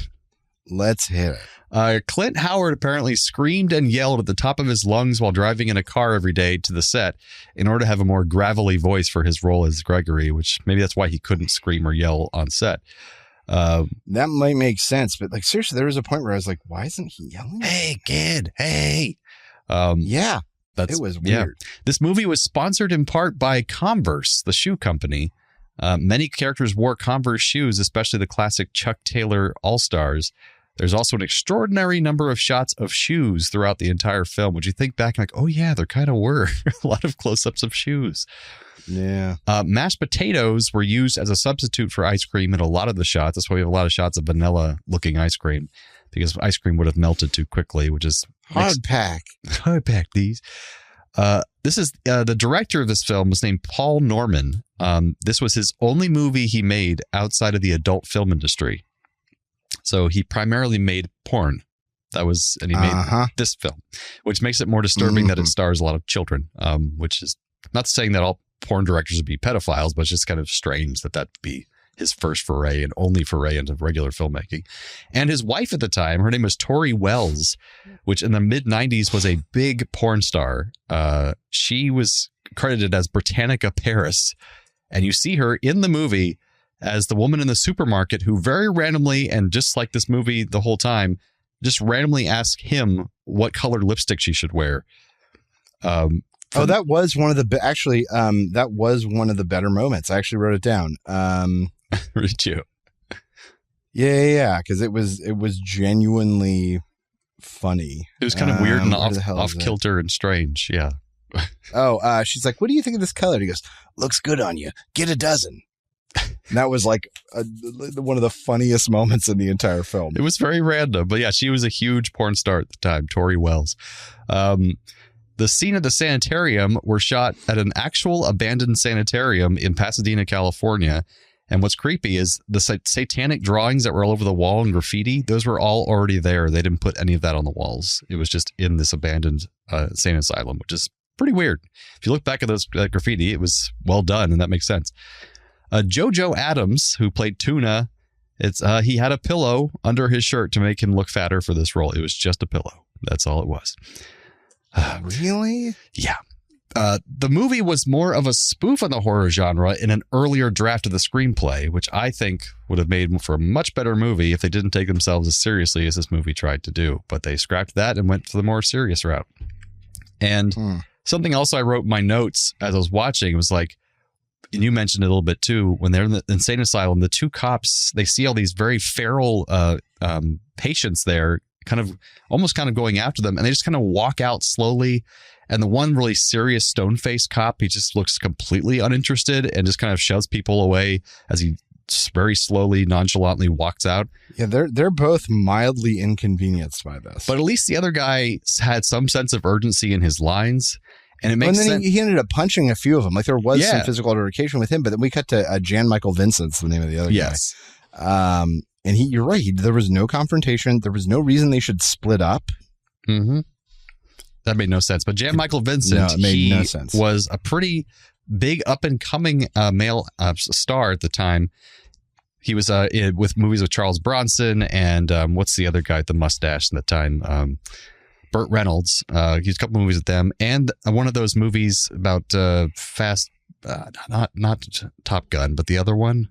Let's hit it. Clint Howard apparently screamed and yelled at the top of his lungs while driving in a car every day to the set in order to have a more gravelly voice for his role as Gregory, which maybe that's why he couldn't scream or yell on set. That might make sense, but like seriously, there was a point where I was like, why isn't he yelling? Hey, kid. Hey. Yeah, it was weird. Yeah. This movie was sponsored in part by Converse, the shoe company. Many characters wore Converse shoes, especially the classic Chuck Taylor All-Stars. There's also an extraordinary number of shots of shoes throughout the entire film, which you think back like, oh yeah, there kind of were a lot of close-ups of shoes. Yeah. Mashed potatoes were used as a substitute for ice cream in a lot of the shots. That's why we have a lot of shots of vanilla-looking ice cream, because ice cream would have melted too quickly, which is... Hard pack these. This is the director of this film was named Paul Norman. This was his only movie he made outside of the adult film industry. So he primarily made porn. And he made this film, which makes it more disturbing that it stars a lot of children, which is not saying that all porn directors would be pedophiles, but it's just kind of strange that would be his first foray and only foray into regular filmmaking. And his wife at the time, her name was Tori Wells, which in the mid-90s was a big porn star. She was credited as Britannica Paris. And you see her in the movie as the woman in the supermarket who very randomly, and just like this movie the whole time, just randomly asks him what color lipstick she should wear. That was one of the that was one of the better moments. I actually wrote it down. Did you? Yeah, because it was genuinely funny. It was kind of weird and off kilter and strange. Yeah. She's like, what do you think of this color? And he goes, looks good on you. Get a dozen. And that was like one of the funniest moments in the entire film. It was very random, but yeah, she was a huge porn star at the time, Tori Wells. The scene at the sanitarium were shot at an actual abandoned sanitarium in Pasadena, California. And what's creepy is the satanic drawings that were all over the wall and graffiti, those were all already there. They didn't put any of that on the walls. It was just in this abandoned insane asylum, which is pretty weird. If you look back at that graffiti, it was well done, and that makes sense. JoJo Adams, who played Tuna, he had a pillow under his shirt to make him look fatter for this role. It was just a pillow. That's all it was. Really? Yeah. The movie was more of a spoof on the horror genre in an earlier draft of the screenplay, which I think would have made for a much better movie if they didn't take themselves as seriously as this movie tried to do. But they scrapped that and went for the more serious route. And something else I wrote in my notes as I was watching was like, and you mentioned it a little bit too, when they're in the insane asylum, the two cops, they see all these very feral patients there, almost going after them, and they just kind of walk out slowly. And the one really serious stone-faced cop, he just looks completely uninterested and just kind of shoves people away as he very slowly, nonchalantly walks out. Yeah, they're both mildly inconvenienced by this. But at least the other guy had some sense of urgency in his lines. And it makes then sense. he ended up punching a few of them. Like there was some physical altercation with him, but then we cut to Jan Michael Vincent's the name of the other guy. And you're right. There was no confrontation. There was no reason they should split up. Mm-hmm. That made no sense. But Jan Michael Vincent, no sense. Was a pretty big up and coming male star at the time. He was with movies with Charles Bronson and what's the other guy with the mustache at the time? Burt Reynolds. He was a couple movies with them, and one of those movies about fast, not Top Gun, but the other one.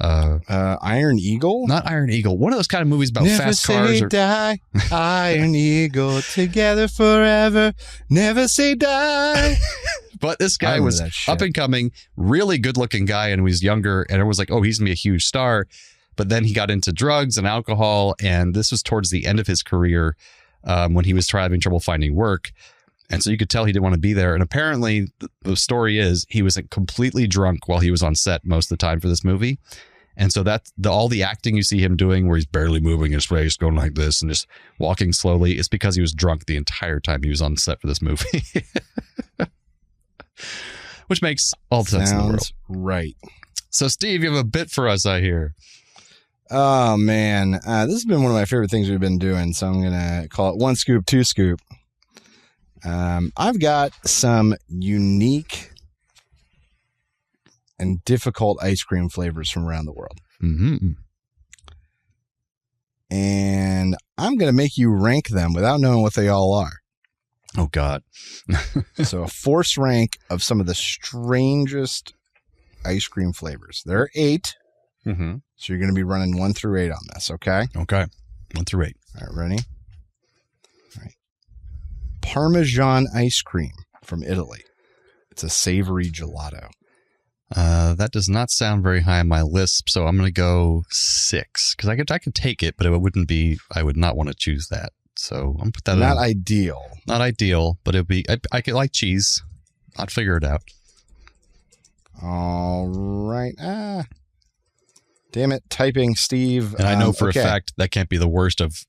Iron Eagle? Not Iron Eagle. One of those kind of movies about Never fast say cars. Die. Iron Eagle, together forever. Never say die. But this guy was up and coming, really good looking guy, and he was younger, and it was like, oh, he's gonna be a huge star. But then he got into drugs and alcohol, and this was towards the end of his career when he was having trouble finding work. And so you could tell he didn't want to be there. And apparently the story is he was completely drunk while he was on set most of the time for this movie. And so that's all the acting you see him doing where he's barely moving his face, going like this and just walking slowly, is because he was drunk the entire time he was on set for this movie. Which makes all the sense in the world. Right. So Steve, you have a bit for us, I hear. Oh, man. This has been one of my favorite things we've been doing. So I'm going to call it one scoop, two scoop. I've got some unique and difficult ice cream flavors from around the world. Mm-hmm. And I'm going to make you rank them without knowing what they all are. Oh, God. So a force rank of some of the strangest ice cream flavors. There are 8. Mm-hmm. So you're going to be running 1 through 8 on this, okay? Okay. 1 through 8. All right, ready? All right. Parmesan ice cream from Italy. It's a savory gelato. That does not sound very high on my list, so I'm going to go 6 because I could take it, but it wouldn't be. I would not want to choose that. So I'm gonna put that. Not ideal. Not ideal, but it'd be. I could like cheese. I'd figure it out. All right. Damn it, typing, Steve. And I know for a fact that can't be the worst of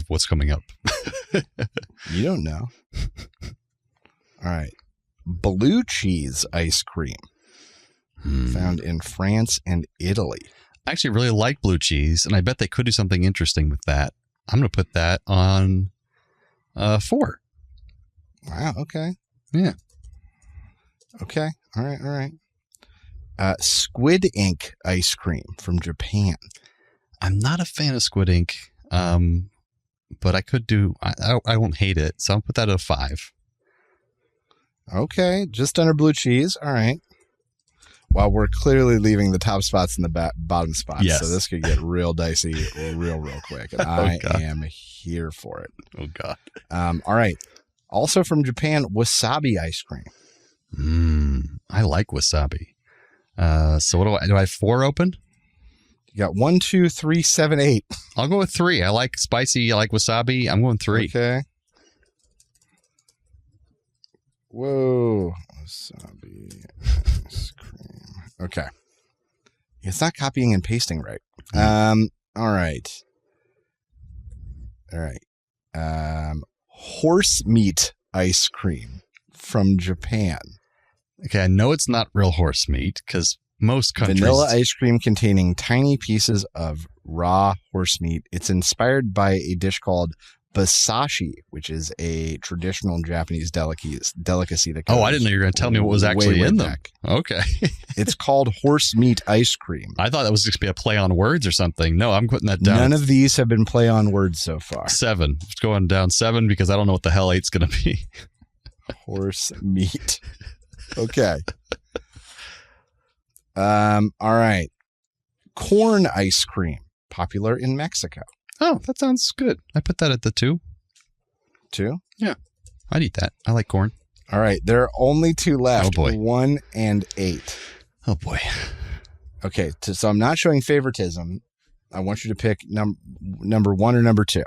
what's coming up. You don't know. All right. Blue cheese ice cream. Found in France and Italy. I actually really like blue cheese, and I bet they could do something interesting with that. I'm going to put that on 4. Wow, okay. Yeah. Okay. All right. Squid ink ice cream from Japan. I'm not a fan of squid ink, but I could do. I won't hate it, so I'll put that at a 5. Okay, just under blue cheese. All right. Well, we're clearly leaving the top spots in the bottom spots, yes. So this could get real dicey real quick, and I am here for it. Oh, God. All right. Also from Japan, wasabi ice cream. I like wasabi. So what do I have 4 open? You got 1, 2, 3, 7, 8. I'll go with 3. I like spicy. I like wasabi. I'm going 3. Okay. Whoa. Wasabi ice cream. Okay. It's not copying and pasting right. All right. Horse meat ice cream from Japan. Okay, I know it's not real horse meat because most countries... Vanilla ice cream containing tiny pieces of raw horse meat. It's inspired by a dish called basashi, which is a traditional Japanese delicacy. That I didn't know you were going to tell me what was actually in them. Okay. It's called horse meat ice cream. I thought that was just be a play on words or something. No, I'm putting that down. None of these have been play on words so far. 7. It's going down 7 because I don't know what the hell 8's going to be. Horse meat. Okay. All right. Corn ice cream, popular in Mexico. Oh, that sounds good. I put that at the 2. 2? Yeah. I'd eat that. I like corn. All right. There are only 2 left. Oh, boy. 1 and 8. Oh, boy. Okay. So I'm not showing favoritism. I want you to pick number 1 or number 2.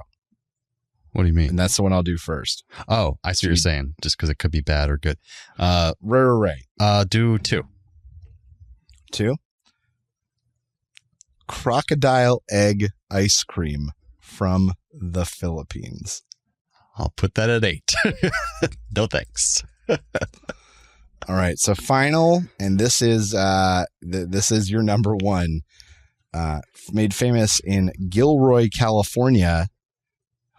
What do you mean? And that's the one I'll do first. Oh, I see what you're saying. Just because it could be bad or good. Right. Do 2. 2? Crocodile egg ice cream from the Philippines. I'll put that at 8. No thanks. All right, so final, and this is your number one. Made famous in Gilroy, California,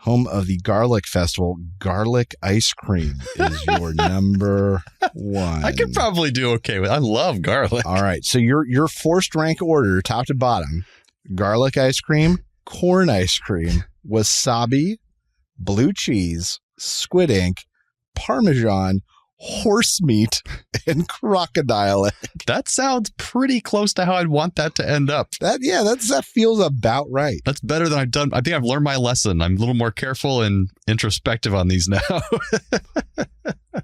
home of the Garlic Festival. Garlic ice cream is your number one. I could probably do okay with. I love garlic. All right, so your forced rank order, top to bottom: garlic ice cream, corn ice cream, wasabi, blue cheese, squid ink, Parmesan, horse meat, and crocodile egg. That sounds pretty close to how I'd want that to end up. That feels about right. That's better than I've done. I think I've learned my lesson. I'm a little more careful and introspective on these now.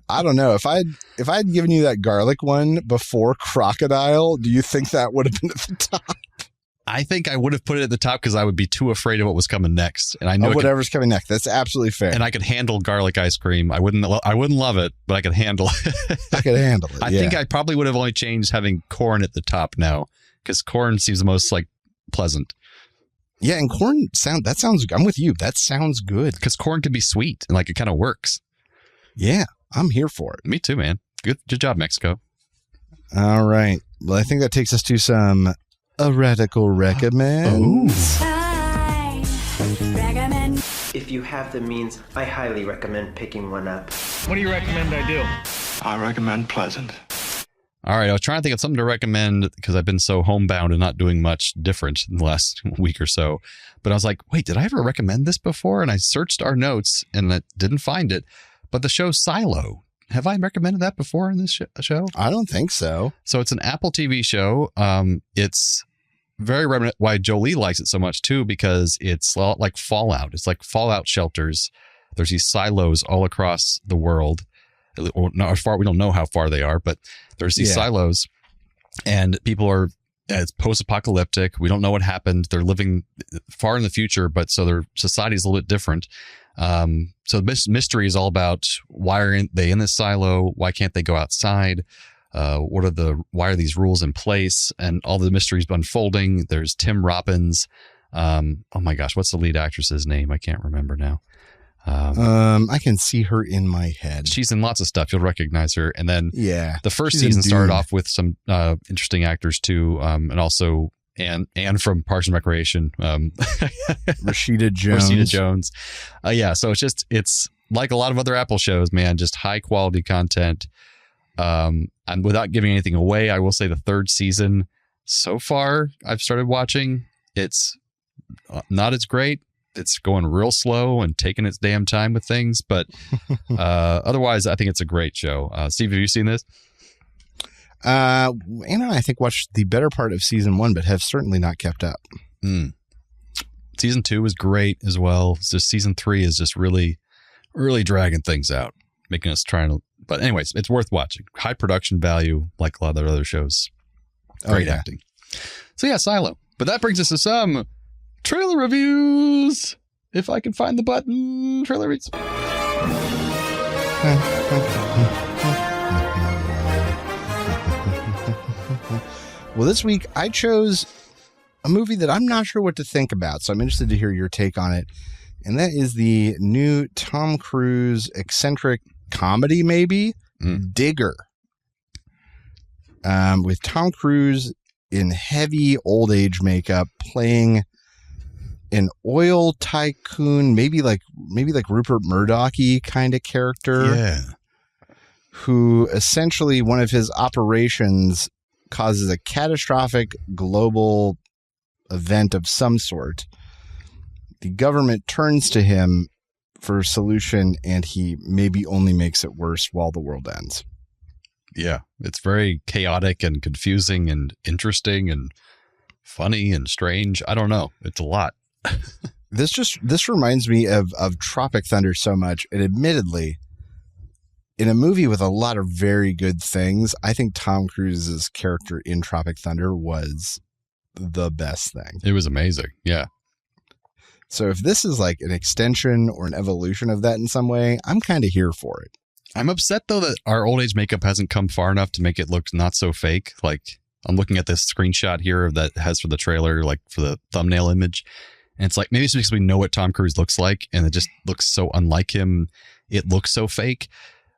I don't know. If I'd given you that garlic one before crocodile, do you think that would have been at the top? I think I would have put it at the top because I would be too afraid of what was coming next, and I know whatever's coming next. That's absolutely fair. And I could handle garlic ice cream. I wouldn't love it, but I could handle it. I could handle it. I think I probably would have only changed having corn at the top now because corn seems the most like pleasant. Yeah, and corn sounds. I'm with you. That sounds good because corn can be sweet and like it kind of works. Yeah, I'm here for it. Me too, man. Good job, Mexico. All right. Well, I think that takes us to some radical recommends. If you have the means, I highly recommend picking one up. What do you recommend I do? I recommend Pleasant. All right, I was trying to think of something to recommend because I've been so homebound and not doing much different in the last week or so. But I was like, wait, did I ever recommend this before? And I searched our notes and I didn't find it. But the show Silo. Have I recommended that before in this show? I don't think so. So it's an Apple TV show. It's very remnant why Jolie likes it so much too, because it's like Fallout. It's like Fallout shelters. There's these silos all across the world. Or not as far, we don't know how far they are, but there's these silos, and people are. It's post-apocalyptic. We don't know what happened. They're living far in the future, but so their society is a little bit different. So the mystery is all about why are they in this silo? Why can't they go outside? Why are these rules in place? And all the mysteries unfolding. There's Tim Robbins. Oh my gosh, what's the lead actress's name? I can't remember now. I can see her in my head. She's in lots of stuff. You'll recognize her. And then the first she's season started off with some interesting actors too, and also Anne from Parks and Recreation, Rashida Jones. So it's like a lot of other Apple shows, man. Just high quality content. And without giving anything away, I will say the third season so far I've started watching. It's not as great. It's going real slow and taking its damn time with things, but otherwise, I think it's a great show. Steve, have you seen this? Anna and I think watched the better part of season 1, but have certainly not kept up. Season 2 was great as well. It's just season 3 is just really, really dragging things out, making us trying to. But anyways, it's worth watching. High production value, like a lot of their other shows. Great acting. So yeah, Silo. But that brings us to some trailer reviews. If I can find the button, trailer reviews. Well, this week I chose a movie that I'm not sure what to think about, so I'm interested to hear your take on it. And that is the new Tom Cruise eccentric comedy, maybe, Digger. With Tom Cruise in heavy old age makeup playing an oil tycoon, maybe like Rupert Murdoch-y kind of character, who essentially one of his operations causes a catastrophic global event of some sort. The government turns to him for a solution, and he maybe only makes it worse while the world ends. Yeah, it's very chaotic and confusing and interesting and funny and strange. I don't know. It's a lot. This reminds me of Tropic Thunder so much, and admittedly, in a movie with a lot of very good things, I think Tom Cruise's character in Tropic Thunder was the best thing. It was amazing. Yeah. So if this is like an extension or an evolution of that in some way, I'm kind of here for it. I'm upset though that our old age makeup hasn't come far enough to make it look not so fake. Like I'm looking at this screenshot here that has for the trailer, like for the thumbnail image. And it's like, maybe it's because we know what Tom Cruise looks like and it just looks so unlike him. It looks so fake.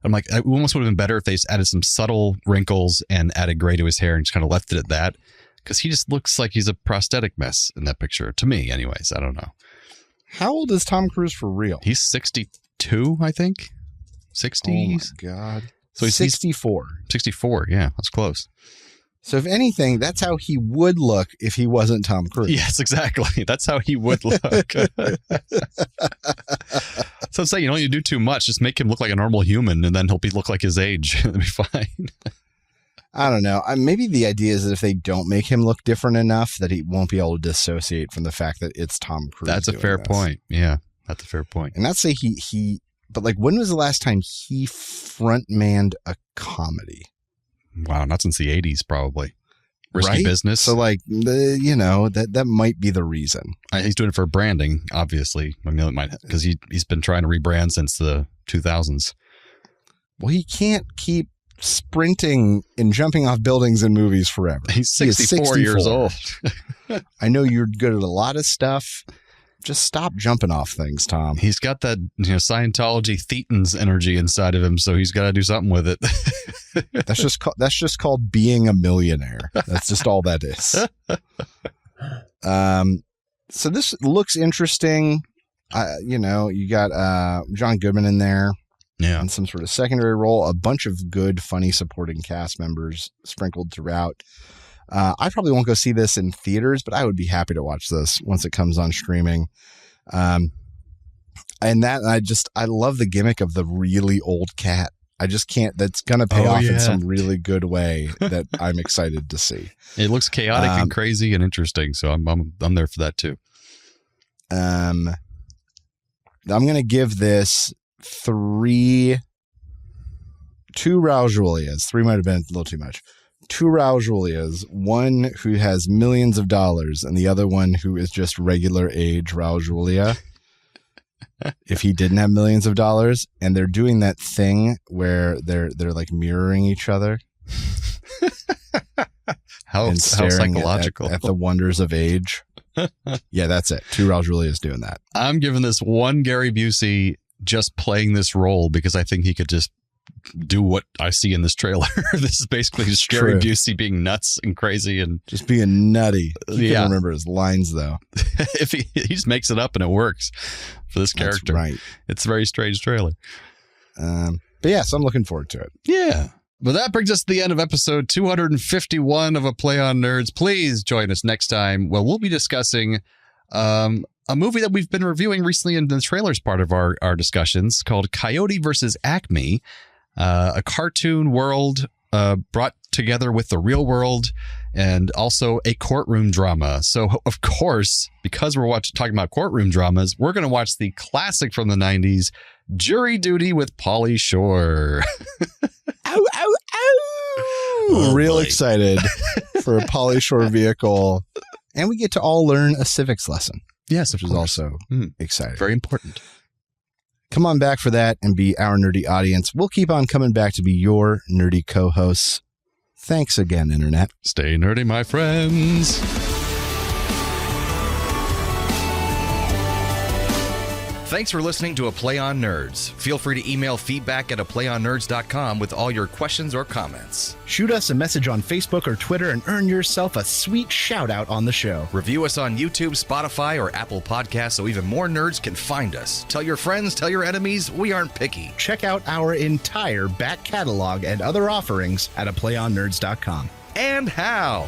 I'm like, it almost would have been better if they just added some subtle wrinkles and added gray to his hair and just kind of left it at that. Because he just looks like he's a prosthetic mess in that picture. To me, anyways. I don't know. How old is Tom Cruise for real? He's 62, I think. 60? Oh, my God. So he's 64. 64, yeah. That's close. So if anything, that's how he would look if he wasn't Tom Cruise. Yes, exactly. That's how he would look. So I'm saying, you don't need to do too much. Just make him look like a normal human, and then he'll look like his age. It'll be fine. I don't know. Maybe the idea is that if they don't make him look different enough, that he won't be able to dissociate from the fact that it's Tom Cruise. That's a fair point. Yeah, that's a fair point. And not say but like, when was the last time he frontmanned a comedy? Wow, not since the 80s, probably. Risky business. So like, that might be the reason. He's doing it for branding, obviously. I mean, it might, because he's been trying to rebrand since the 2000s. Well, he can't keep sprinting and jumping off buildings in movies forever. He's 64 years old. I know you're good at a lot of stuff. Just stop jumping off things, Tom. He's got that Scientology Thetans energy inside of him, so he's got to do something with it. That's just called being a millionaire. That's just all that is. So this looks interesting. You got John Goodman in there. Yeah. In some sort of secondary role, a bunch of good, funny supporting cast members sprinkled throughout. I probably won't go see this in theaters, but I would be happy to watch this once it comes on streaming. I love the gimmick of the really old cat. I just can't. That's going to pay off in some really good way that I'm excited to see. It looks chaotic and crazy and interesting, so I'm there for that too. I'm going to give this 2 Raul Julias. 3 might have been a little too much. 2 Raul Julias, one who has millions of dollars and the other one who is just regular age Raul Julia. If he didn't have millions of dollars, and they're doing that thing where they're like mirroring each other. How psychological. At the wonders of age. Yeah, that's it. 2 Raul Julias doing that. I'm giving this 1 Gary Busey just playing this role because I think he could just do what I see in this trailer. This is basically just Gary Busey being nuts and crazy and just being nutty. You can't remember his lines though. If he just makes it up and it works for this character. That's right. It's a very strange trailer. But yeah, so I'm looking forward to it. Yeah. But that brings us to the end of episode 251 of A Play on Nerds. Please join us next time. Well, we'll be discussing a movie that we've been reviewing recently in the trailers part of our discussions called Coyote vs. Acme. A cartoon world brought together with the real world and also a courtroom drama. So, of course, because we're talking about courtroom dramas, we're going to watch the classic from the 90s, Jury Duty with Pauly Shore. Ow, ow, ow! Oh, real excited for a Pauly Shore vehicle. And we get to all learn a civics lesson. Yes, which is also exciting. Very important. Come on back for that and be our nerdy audience. We'll keep on coming back to be your nerdy co-hosts. Thanks again, Internet. Stay nerdy, my friends. Thanks for listening to A Play on Nerds. Feel free to email feedback at aplayonnerds.com with all your questions or comments. Shoot us a message on Facebook or Twitter and earn yourself a sweet shout out on the show. Review us on YouTube, Spotify, or Apple Podcasts so even more nerds can find us. Tell your friends, tell your enemies, we aren't picky. Check out our entire back catalog and other offerings at aplayonnerds.com. And how?